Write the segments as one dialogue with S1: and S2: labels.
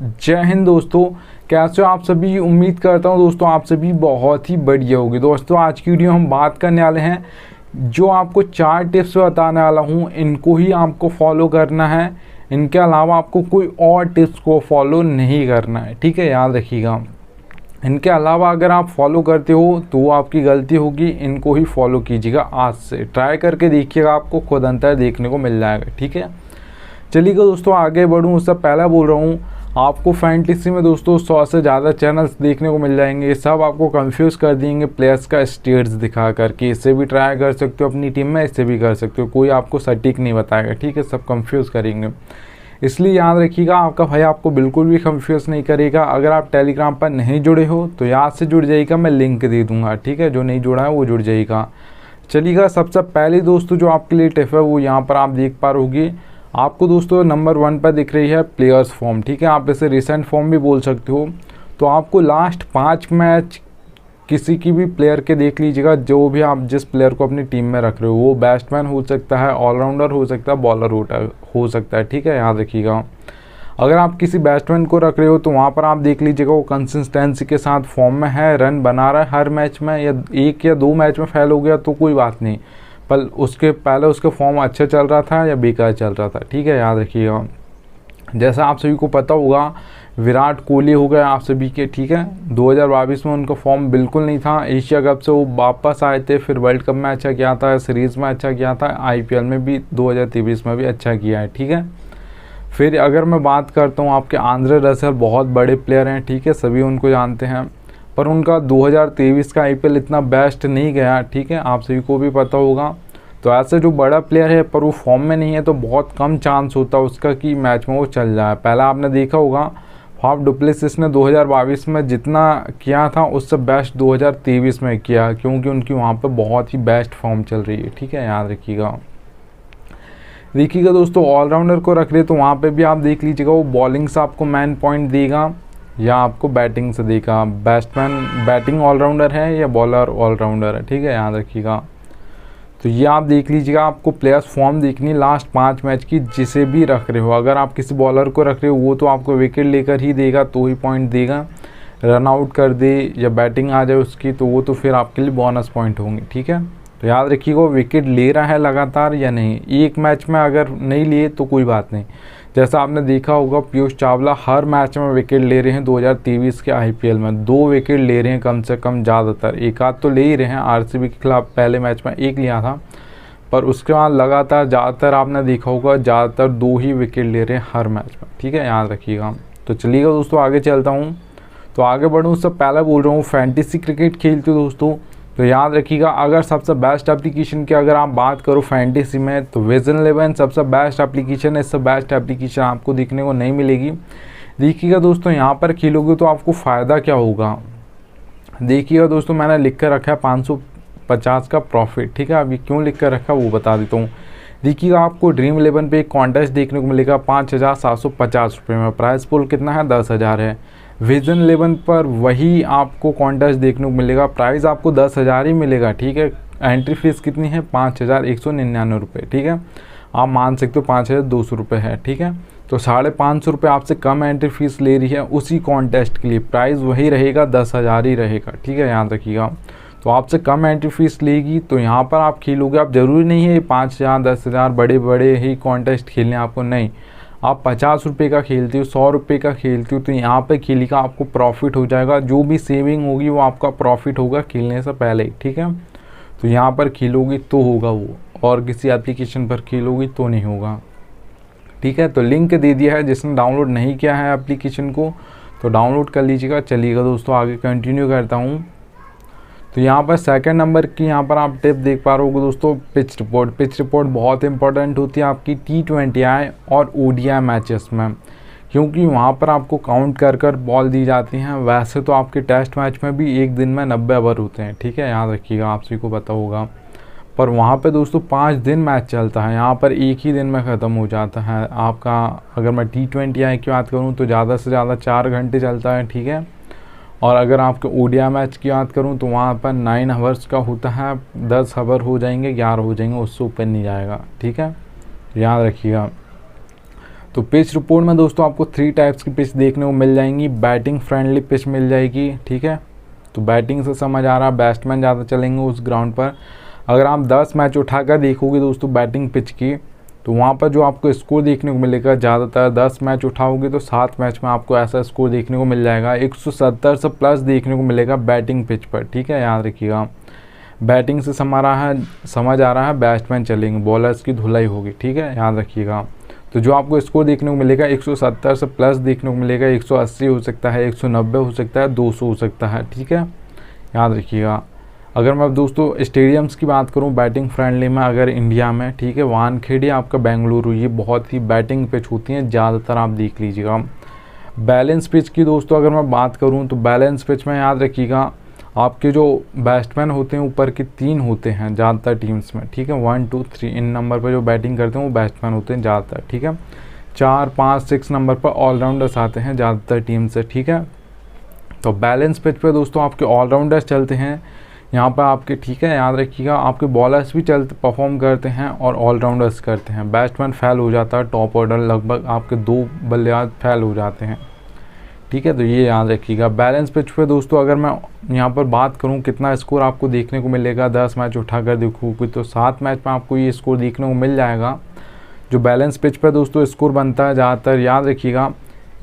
S1: जय हिंद दोस्तों, कैसे हो आप सभी। उम्मीद करता हूँ दोस्तों आप सभी बहुत ही बढ़िया होगी। दोस्तों आज की वीडियो हम बात करने वाले हैं, जो आपको 4 टिप्स बताने वाला हूँ इनको ही आपको फॉलो करना है। इनके अलावा आपको कोई और टिप्स को फॉलो नहीं करना है, ठीक है, याद रखिएगा। इनके अलावा अगर आप फॉलो करते हो तो वो आपकी गलती होगी। इनको ही फॉलो कीजिएगा, आज से ट्राई करके देखिएगा, आपको खुद अंतर देखने को मिल जाएगा, ठीक है। चलिएगा दोस्तों आगे बढ़ूँ उससे पहले बोल रहा हूँ, आपको फैंटेसी में दोस्तों 100 से ज़्यादा चैनल्स देखने को मिल जाएंगे। ये सब आपको कंफ्यूज कर देंगे प्लेयर्स का स्टेट्स दिखा करके। इससे भी ट्राई कर सकते हो अपनी टीम में, इससे भी कर सकते हो, कोई आपको सटीक नहीं बताएगा, ठीक है। सब कंफ्यूज करेंगे, इसलिए याद रखिएगा आपका भाई आपको बिल्कुल भी कंफ्यूज नहीं करेगा। अगर आप टेलीग्राम पर नहीं जुड़े हो तो याद से जुड़ जाइएगा, मैं लिंक दे दूँगा, ठीक है। जो नहीं जुड़ा है वो जुड़ जाइएगा। चलिएगा सबसे पहले दोस्तों जो आपके लिए टिप है वो यहाँ पर आप देख पा रहोगे। आपको दोस्तों नंबर 1 पर दिख रही है प्लेयर्स फॉर्म, ठीक है। आप इसे रिसेंट फॉर्म भी बोल सकते हो। तो आपको लास्ट 5 मैच किसी की भी प्लेयर के देख लीजिएगा, जो भी आप जिस प्लेयर को अपनी टीम में रख रहे हो, वो बैट्समैन हो सकता है, ऑलराउंडर हो सकता है, बॉलर हो सकता है, ठीक है, याद रखिएगा। अगर आप किसी बैट्समैन को रख रहे हो तो वहाँ पर आप देख लीजिएगा वो कंसिस्टेंसी के साथ फॉर्म में है, रन बना रहा है हर मैच में, या 1 या 2 मैच में फेल हो गया तो कोई बात नहीं, पर उसके पहले उसका फॉर्म अच्छा चल रहा था या बेकार चल रहा था, ठीक है, याद रखिएगा। जैसा आप सभी को पता होगा विराट कोहली हो गए आप सभी के, ठीक है। 2022 में उनका फॉर्म बिल्कुल नहीं था। एशिया कप से वो वापस आए थे, फिर वर्ल्ड कप में अच्छा किया था, सीरीज़ में अच्छा किया था, आईपीएल में भी 2023 में भी अच्छा किया है, ठीक है। फिर अगर मैं बात करता हूँ आपके आंद्रे रसेल, बहुत बड़े प्लेयर हैं, ठीक है, सभी उनको जानते हैं, पर उनका 2023 का आईपीएल इतना बेस्ट नहीं गया, ठीक है, आप सभी को भी पता होगा। तो ऐसे जो बड़ा प्लेयर है पर वो फॉर्म में नहीं है तो बहुत कम चांस होता है उसका कि मैच में वो चल जाए। पहला आपने देखा होगा फाफ डुप्लेसिस ने 2022 में जितना किया था उससे बेस्ट 2023 में किया, क्योंकि उनकी वहाँ पर बहुत ही बेस्ट फॉर्म चल रही है, ठीक है, याद रखिएगा। देखिएगा दोस्तों ऑलराउंडर को रख रहे तो वहाँ पे भी आप देख लीजिएगा वो बॉलिंग से आपको मैन पॉइंट देगा या आपको बैटिंग से देगा। बैट्समैन बैटिंग ऑलराउंडर है या बॉलर ऑलराउंडर है, ठीक है, याद रखिएगा। तो ये आप देख लीजिएगा, आपको प्लेयर्स फॉर्म देखनी लास्ट 5 मैच की, जिसे भी रख रहे हो। अगर आप किसी बॉलर को रख रहे हो वो तो आपको विकेट लेकर ही देगा तो ही पॉइंट देगा, रन आउट कर दे या बैटिंग आ जाए उसकी तो वो तो फिर आपके लिए बोनस पॉइंट होंगे, ठीक है। तो याद रखिएगा वो विकेट ले रहा है लगातार या नहीं। एक मैच में अगर नहीं लिए तो कोई बात नहीं। जैसा आपने देखा होगा पीयूष चावला हर मैच में विकेट ले रहे हैं 2023 के आईपीएल में, 2 विकेट ले रहे हैं कम से कम, ज़्यादातर एक आध तो ले ही रहे हैं। आरसीबी के खिलाफ पहले मैच में 1 लिया था, पर उसके बाद लगातार ज़्यादातर आपने देखा होगा ज़्यादातर 2 ही विकेट ले रहे हैं हर मैच में, ठीक है, याद रखिएगा। तो चलिएगा दोस्तों आगे चलता हूँ। तो आगे बढ़ूँ उससे पहले बोल रहा हूँ फैंटेसी क्रिकेट खेलते हो दोस्तों तो याद रखिएगा, अगर सबसे बेस्ट एप्लीकेशन की अगर आप बात करो फैंटेसी में तो विजन 11 सबसे बेस्ट एप्लीकेशन है। इससे बेस्ट एप्लीकेशन आपको देखने को नहीं मिलेगी। देखिएगा दोस्तों यहाँ पर खेलोगे तो आपको फ़ायदा क्या होगा। देखिएगा दोस्तों मैंने लिख कर रखा है 550 का प्रॉफिट, ठीक है। अभी क्यों लिख कर रखा है वो बता देता हूँ। देखिएगा आपको ड्रीम 11 पे एक कॉन्टेस्ट देखने को मिलेगा 5750 रुपये में। प्राइस पुल कितना है, 10,000 है। विजन 11 पर वही आपको कॉन्टेस्ट देखने को मिलेगा, प्राइस आपको 10,000 ही मिलेगा, ठीक है। एंट्री फीस कितनी है, 5199 रुपये, ठीक है। आप मान सकते हो 5200 रुपये है, ठीक है। तो 550 रुपये आपसे कम एंट्री फीस ले रही है उसी कॉन्टेस्ट के लिए। प्राइस वही रहेगा, 10,000 ही रहेगा, ठीक है, याद रखिएगा। तो आपसे कम एंट्री फीस लेगी तो यहाँ पर आप खेलोगे। आप ज़रूरी नहीं है 5,000 10,000 बड़े बड़े ही कॉन्टेस्ट खेलने आपको, नहीं। आप 50 रुपये का खेलते हो, 100 रुपये का खेलते हो तो यहाँ पे खेलेगा आपको प्रॉफिट हो जाएगा। जो भी सेविंग होगी वो आपका प्रॉफिट होगा खेलने से पहले, ठीक है। तो यहाँ पर खेलोगी तो होगा वो, और किसी एप्लीकेशन पर खेलोगी तो नहीं होगा, ठीक है। तो लिंक दे दिया है, जिसने डाउनलोड नहीं किया है एप्लीकेशन को तो डाउनलोड कर लीजिएगा। चलिएगा दोस्तों आगे कंटिन्यू करता हूँ। तो यहाँ पर सेकंड नंबर की यहाँ पर आप टिप देख पा रहे होगे दोस्तों, पिच रिपोर्ट। पिच रिपोर्ट बहुत इंपॉर्टेंट होती है आपकी T20I और ODI मैचेस में, क्योंकि वहाँ पर आपको काउंट कर कर बॉल दी जाती हैं। वैसे तो आपके टेस्ट मैच में भी एक दिन में 90 ओवर होते हैं, ठीक है, याद रखिएगा, आप सभी को पता होगा। पर वहाँ पर दोस्तों 5 दिन मैच चलता है, यहाँ पर एक ही दिन में ख़त्म हो जाता है आपका। अगर मैं T20I की बात करूँ तो ज़्यादा से ज़्यादा 4 घंटे चलता है, ठीक है। और अगर आपके ODI मैच की बात करूं तो वहाँ पर 9 आवर्स का होता है, 10 ओवर हो जाएंगे, 11 हो जाएंगे, उससे ऊपर नहीं जाएगा, ठीक है, याद रखिएगा। तो पिच रिपोर्ट में दोस्तों आपको 3 टाइप्स की पिच देखने को मिल जाएंगी। बैटिंग फ्रेंडली पिच मिल जाएगी, ठीक है। तो बैटिंग से समझ आ रहा है बैट्समैन ज़्यादा चलेंगे उस ग्राउंड पर। अगर आप 10 मैच उठाकर देखोगे दोस्तों बैटिंग पिच की, तो वहाँ पर जो आपको स्कोर देखने को मिलेगा, ज़्यादातर 10 मैच उठाओगे तो 7 मैच में आपको ऐसा स्कोर देखने को मिल जाएगा 170 से प्लस देखने को मिलेगा बैटिंग पिच पर, ठीक है। याद रखिएगा, बैटिंग से समझ आ रहा है बैट्समैन चलेंगे, बॉलर्स की धुलाई होगी, ठीक है, याद रखिएगा। तो जो आपको स्कोर देखने को मिलेगा 170 से प्लस देखने को मिलेगा, 180 हो सकता है, 190 हो सकता है, 200 हो सकता है, ठीक है, याद रखिएगा। अगर मैं दोस्तों स्टेडियम्स की बात करूं बैटिंग फ्रेंडली में, अगर इंडिया में, ठीक है, वानखेड़े आपका बेंगलुरु, ये बहुत ही बैटिंग पिच होती हैं ज़्यादातर, आप देख लीजिएगा। बैलेंस पिच की दोस्तों अगर मैं बात करूं तो बैलेंस पिच में याद रखिएगा आपके जो बैट्समैन होते हैं ऊपर के 3 होते हैं ज़्यादातर टीम्स में, ठीक है, 1 2 3 इन नंबर पर जो बैटिंग करते हैं वो बैट्समैन होते हैं ज़्यादातर, ठीक है। 4 5 6 नंबर पर ऑलराउंडर्स आते हैं ज़्यादातर टीम से, ठीक है। तो बैलेंस पिच पे दोस्तों आपके ऑलराउंडर्स चलते हैं यहाँ पर आपके, ठीक है, याद रखिएगा। आपके बॉलर्स भी परफॉर्म करते हैं और ऑलराउंडर्स करते हैं। बैट्समैन फेल हो जाता है, टॉप ऑर्डर लगभग आपके 2 बल्लेबाज फेल हो जाते हैं, ठीक है। तो ये याद रखिएगा। बैलेंस पिच पे दोस्तों अगर मैं यहाँ पर बात करूँ कितना स्कोर आपको देखने को मिलेगा, 10 मैच उठाकर देखोगे तो 7 मैच में आपको ये स्कोर देखने को मिल जाएगा। जो बैलेंस पिच पे दोस्तों स्कोर बनता है ज़्यादातर, याद रखिएगा,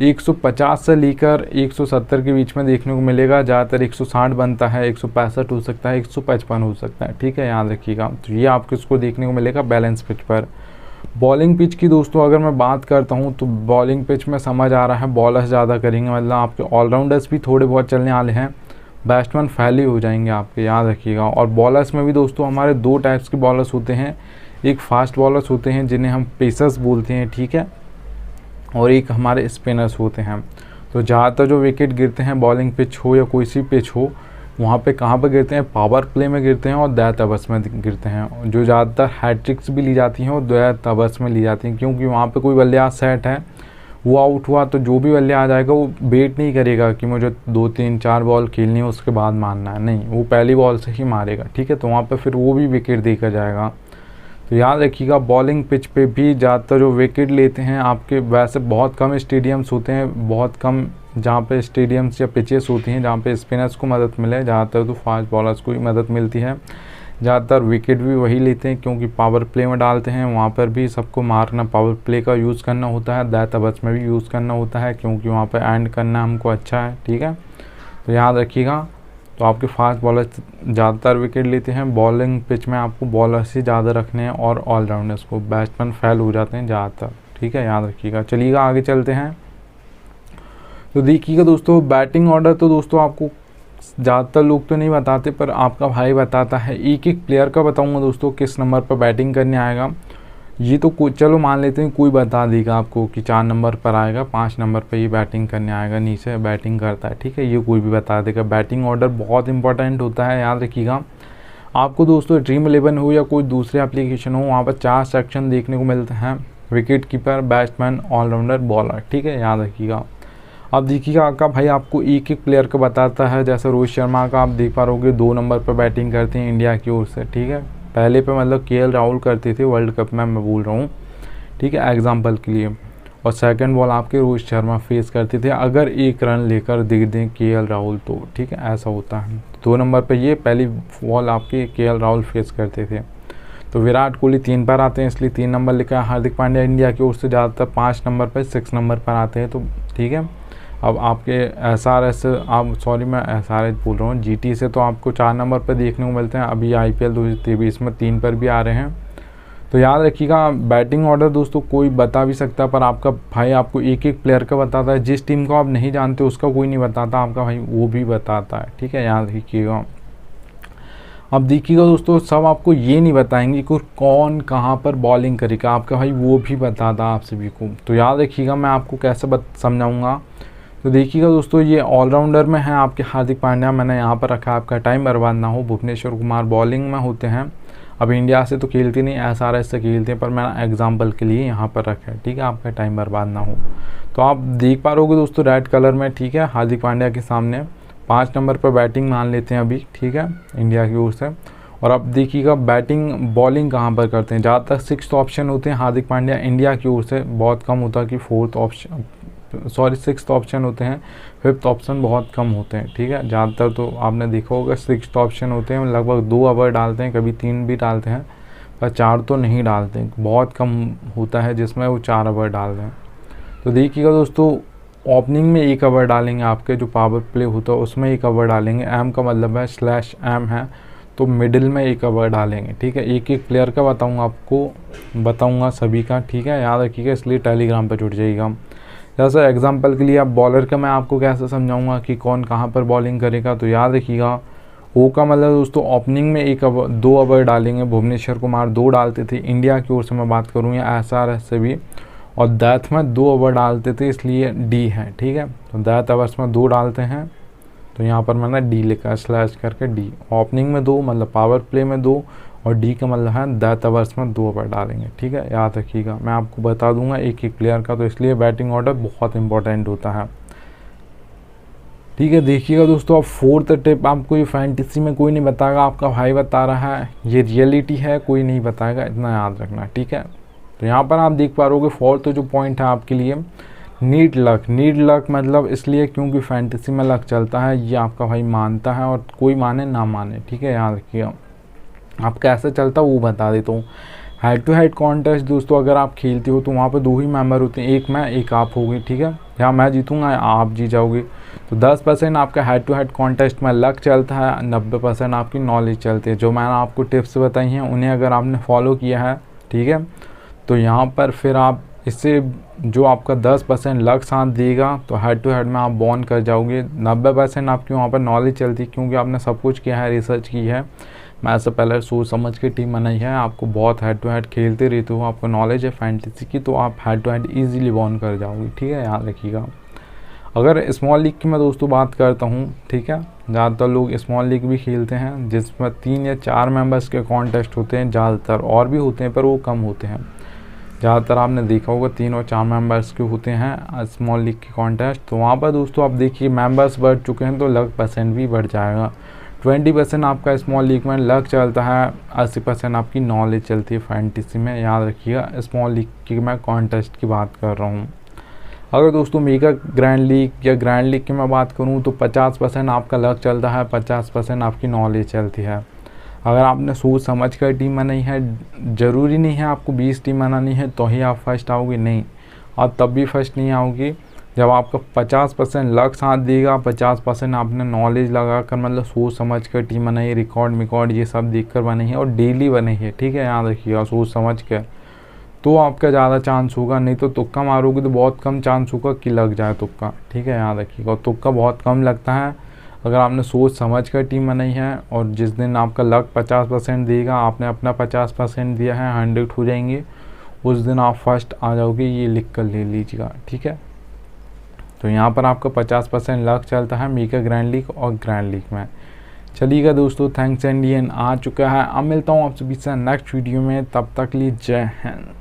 S1: 150 से लेकर 170 के बीच में देखने को मिलेगा। ज़्यादातर 160 बनता है, 165 हो सकता है, 155 हो सकता है, ठीक है, याद रखिएगा। तो ये आपको इसको देखने को मिलेगा बैलेंस पिच पर। बॉलिंग पिच की दोस्तों अगर मैं बात करता हूँ तो बॉलिंग पिच में समझ आ रहा है बॉलर्स ज़्यादा करेंगे, मतलब आपके ऑलराउंडर्स भी थोड़े बहुत चलने वाले हैं, बैट्समैन फेल ही हो जाएंगे आपके, याद रखिएगा। और बॉलर्स में भी दोस्तों हमारे 2 टाइप्स के बॉलर्स होते हैं, एक फास्ट बॉलर्स होते हैं जिन्हें हम पेसर्स बोलते हैं, ठीक है, और एक हमारे स्पिनर्स होते हैं। तो ज़्यादातर जो विकेट गिरते हैं बॉलिंग पिच हो या कोई सी पिच हो, वहाँ पे कहाँ पे गिरते हैं, पावर प्ले में गिरते हैं और दैट ओवर्स में गिरते हैं। जो ज़्यादातर हैट्रिक्स भी ली जाती हैं और दैट ओवर्स में ली जाती हैं, क्योंकि वहाँ पे कोई बल्लेबाज सेट है, वो आउट हुआ तो जो भी बल्ले आ जाएगा वो वेट नहीं करेगा कि मुझे 2 3 4 बॉल खेलनी है उसके बाद मारना है, नहीं, वो पहली बॉल से ही मारेगा, ठीक है। तो वहाँ पर फिर वो भी विकेट देकर जाएगा। तो याद रखिएगा बॉलिंग पिच पे भी ज़्यादातर जो विकेट लेते हैं आपके, वैसे बहुत कम स्टेडियम्स होते हैं, बहुत कम जहाँ पे स्टेडियम्स या पिचेस होती हैं जहाँ पे स्पिनर्स को मदद मिले, ज़्यादातर तो फास्ट बॉलर्स को ही मदद मिलती है। ज़्यादातर विकेट भी वही लेते हैं क्योंकि पावर प्ले में डालते हैं, वहाँ पर भी सबको मारना, पावर प्ले का यूज़ करना होता है, दैट ओवर्स में भी यूज़ करना होता है क्योंकि वहाँ पर एंड करना हमको अच्छा है, ठीक है। तो याद रखिएगा। तो आपके फास्ट बॉलर्स ज़्यादातर विकेट लेते हैं। बॉलिंग पिच में आपको बॉलर्स ही ज़्यादा रखने हैं और ऑलराउंडर्स को, बैट्समैन फेल हो जाते हैं ज़्यादातर, ठीक है, याद रखिएगा। चलिएगा आगे चलते हैं। तो देखिएगा दोस्तों बैटिंग ऑर्डर तो दोस्तों आपको ज़्यादातर लोग तो नहीं बताते, पर आपका भाई बताता है। एक एक प्लेयर का बताऊँगा दोस्तों किस नंबर पर बैटिंग करने आएगा। ये तो चलो मान लेते हैं कोई बता देगा आपको कि 4 नंबर पर आएगा, 5 नंबर पर ये बैटिंग करने आएगा, नीचे बैटिंग करता है, ठीक है, ये कोई भी बता देगा। बैटिंग ऑर्डर बहुत इंपॉर्टेंट होता है, याद रखिएगा। आपको दोस्तों ड्रीम 11 हो या कोई दूसरे एप्लीकेशन हो, वहाँ पर 4 सेक्शन देखने को मिलते हैं, wicket keeper, batsman, all rounder, bowler, ठीक है, याद रखिएगा। अब देखिएगा आपका भाई आपको एक एक प्लेयर का बताता है। जैसे रोहित शर्मा का आप देख पा रहोगे 2 नंबर पर बैटिंग करते हैं इंडिया की ओर से, ठीक है। पहले पे मतलब केएल राहुल करते थे वर्ल्ड कप में, मैं बोल रहा हूँ, ठीक है, एग्जाम्पल के लिए। और सेकंड बॉल आपके रोहित शर्मा फेस करते थे अगर 1 रन लेकर दे दें केएल राहुल तो, ठीक है, ऐसा होता है। 2 नंबर पे ये पहली बॉल आपके केएल राहुल फेस करते थे। तो विराट कोहली 3 पर आते हैं इसलिए 3 नंबर लिखा है। हार्दिक पांड्या इंडिया की ओर से ज़्यादातर 5 नंबर पर, 6 नंबर पर आते हैं, तो ठीक है। अब आपके एसआरएस, आप सॉरी मैं एसआरएच बोल रहा हूँ, जीटी से तो आपको 4 नंबर पर देखने को मिलते हैं। अभी आईपीएल 2023 में 3 पर भी आ रहे हैं। तो याद रखिएगा बैटिंग ऑर्डर दोस्तों कोई बता भी सकता है, पर आपका भाई आपको एक एक प्लेयर का बताता है। जिस टीम को आप नहीं जानते उसका कोई नहीं बताता, आपका भाई वो भी बताता है, ठीक है, याद रखिएगा। अब देखिएगा दोस्तों सब आपको ये नहीं बताएंगे कि कौन कहाँ पर बॉलिंग करेगा, आपका भाई वो भी बताता आप सभी को। तो याद रखिएगा मैं आपको कैसे समझाऊँगा। तो देखिएगा दोस्तों ये ऑलराउंडर में है आपके हार्दिक पांड्या, मैंने यहाँ पर रखा, आपका टाइम बर्बाद ना हो। भुवनेश्वर कुमार बॉलिंग में होते हैं, अब इंडिया से तो खेलते नहीं, एसआरएच से खेलते हैं, पर मैंने एग्जाम्पल के लिए यहाँ पर रखा है, ठीक है, आपका टाइम बर्बाद ना हो। तो आप देख पा रहोगे दोस्तों रेड कलर में, ठीक है, हार्दिक पांड्या के सामने 5 नंबर पर बैटिंग मान लेते हैं अभी, ठीक है, इंडिया की ओर से। और अब देखिएगा बैटिंग बॉलिंग कहाँ पर करते हैं। ज़्यादातर 6th ऑप्शन होते हैं हार्दिक पांड्या इंडिया की ओर से, बहुत कम होता है कि 6th ऑप्शन होते हैं, 5th ऑप्शन बहुत कम होते हैं, ठीक है। ज़्यादातर तो आपने देखा होगा 6th ऑप्शन होते हैं, लगभग 2 ओवर डालते हैं, कभी 3 भी डालते हैं, पर 4 तो नहीं डालते, बहुत कम होता है जिसमें वो 4 ओवर डाल रहे हैं। तो देखिएगा दोस्तों, ओपनिंग में 1 ओवर डालेंगे, आपके जो पावर प्ले होता है उसमें 1 ओवर डालेंगे, एम का मतलब है /M है, तो मिडिल में 1 ओवर डालेंगे, ठीक है। एक एक प्लेयर का बताऊंगा सभी का, ठीक है, याद रखिएगा, इसलिए टेलीग्राम पर जुड़ जाइएगा। जैसा एग्जांपल के लिए अब बॉलर का मैं आपको कैसे समझाऊंगा कि कौन कहाँ पर बॉलिंग करेगा। तो याद रखिएगा, ओ का मतलब दोस्तों ओपनिंग में 2 ओवर डालेंगे, भुवनेश्वर कुमार 2 डालते थे इंडिया की ओर से मैं बात करूँ या SRH से भी, और डेथ में 2 ओवर डालते थे, इसलिए डी है, ठीक है। तो डेथ ओवर्स में 2 डालते हैं, तो यहाँ पर मैंने डी लिखा / करके डी। ओपनिंग में 2 मतलब पावर प्ले में 2, और डी का मतलब है डेथ ओवर्स में 2 ओवर डालेंगे, ठीक है, याद रखिएगा। मैं आपको बता दूंगा एक एक प्लेयर का, तो इसलिए बैटिंग ऑर्डर बहुत इंपॉर्टेंट होता है, ठीक है। देखिएगा दोस्तों, अब 4th टिप आपको ये फैंटेसी में कोई नहीं बताएगा, आपका भाई बता रहा है, ये रियलिटी है, कोई नहीं बताएगा, इतना याद रखना, ठीक है। तो यहाँ पर आप देख पा रहे हो कि 4th जो पॉइंट है आपके लिए, नीड लक मतलब इसलिए क्योंकि फैंटेसी में लक चलता है, ये आपका भाई मानता है, और कोई माने ना माने, ठीक है, याद रखिएगा। आप कैसे चलता वो बता देता हूँ। हेड टू हेड कॉन्टेस्ट दोस्तों अगर आप खेलते हो तो वहाँ पर 2 ही मेंबर होते हैं, एक मैं एक आप होगी, ठीक है, या मैं जीतूंगा या आप जीत जाओगे। तो 10% आपका हेड टू हेड कॉन्टेस्ट में लक चलता है, 90% आपकी नॉलेज चलती है। जो मैंने आपको टिप्स बताई हैं उन्हें अगर आपने फॉलो किया है, ठीक है, तो यहाँ पर फिर आप इससे जो आपका 10% लक साथ देगा तो हेड टू हेड में आप बॉन कर जाओगे। 90% आपकी वहाँ पर नॉलेज चलती है, क्योंकि आपने सब कुछ किया है, रिसर्च की है, मैच से पहले सोच समझ के टीम बनाई है, आपको बहुत हेड टू हेड खेलते रहते हो, आपको नॉलेज है फैंटेसी की, तो आप हेड टू हेड ईजिली बॉन कर जाओगे, ठीक है, याद रखिएगा। अगर स्मॉल लीग की मैं दोस्तों बात करता हूँ, ठीक है, ज़्यादातर लोग स्मॉल लीग भी खेलते हैं जिसमें 3 या 4 मेंबर्स के कॉन्टेस्ट होते हैं, ज़्यादातर और भी होते हैं पर वो कम होते हैं। ज़्यादातर आपने देखा होगा 3 और 4 मेंबर्स के होते हैं स्मॉल लीग के कॉन्टेस्ट। तो वहाँ पर दोस्तों आप देखिए मेंबर्स बढ़ चुके हैं तो लक % भी बढ़ जाएगा। 20% आपका स्मॉल लीग में लक चलता है, 80% आपकी नॉलेज चलती है फैंटेसी में, याद रखिएगा। स्मॉल लीग की मैं कॉन्टेस्ट की बात कर रहा हूँ। अगर दोस्तों मेगा ग्रैंड लीग या ग्रैंड लीग की मैं बात करूँ तो 50% आपका लक चलता है, 50% आपकी नॉलेज चलती है। अगर आपने सोच समझ कर टीम बनाई है, ज़रूरी नहीं है आपको 20 टीम बनानी है तो ही आप फर्स्ट आओगे, नहीं, आप तब भी फर्स्ट नहीं आओगे जब आपका 50% लक साथ देगा, 50% आपने नॉलेज लगा कर मतलब सोच समझ कर टीम बनाई, रिकॉर्ड ये सब देख कर बनाई है और डेली बनाई है, ठीक है, याद रखिएगा, सोच समझ कर, तो आपका ज़्यादा चांस होगा। नहीं तो तुक्का मारोगे तो बहुत कम चांस होगा कि लग जाए तुक्का, ठीक है, याद रखिएगा। तुक्का बहुत कम लगता है अगर आपने सोच समझ कर टीम बनाई है, और जिस दिन आपका लक 50% देगा, आपने अपना 50% दिया है, 100 हो जाएंगे, उस दिन आप फर्स्ट आ जाओगे, ये लिख कर ले लीजिएगा, ठीक है। तो यहाँ पर आपका 50% लक चलता है मेगा ग्रैंड लीग और ग्रैंड लीग में। चलिएगा दोस्तों, थैंक्स इंडियन आ चुका है। अब मिलता हूँ आप सभी से नेक्स्ट वीडियो में, तब तक के लिए जय हिंद।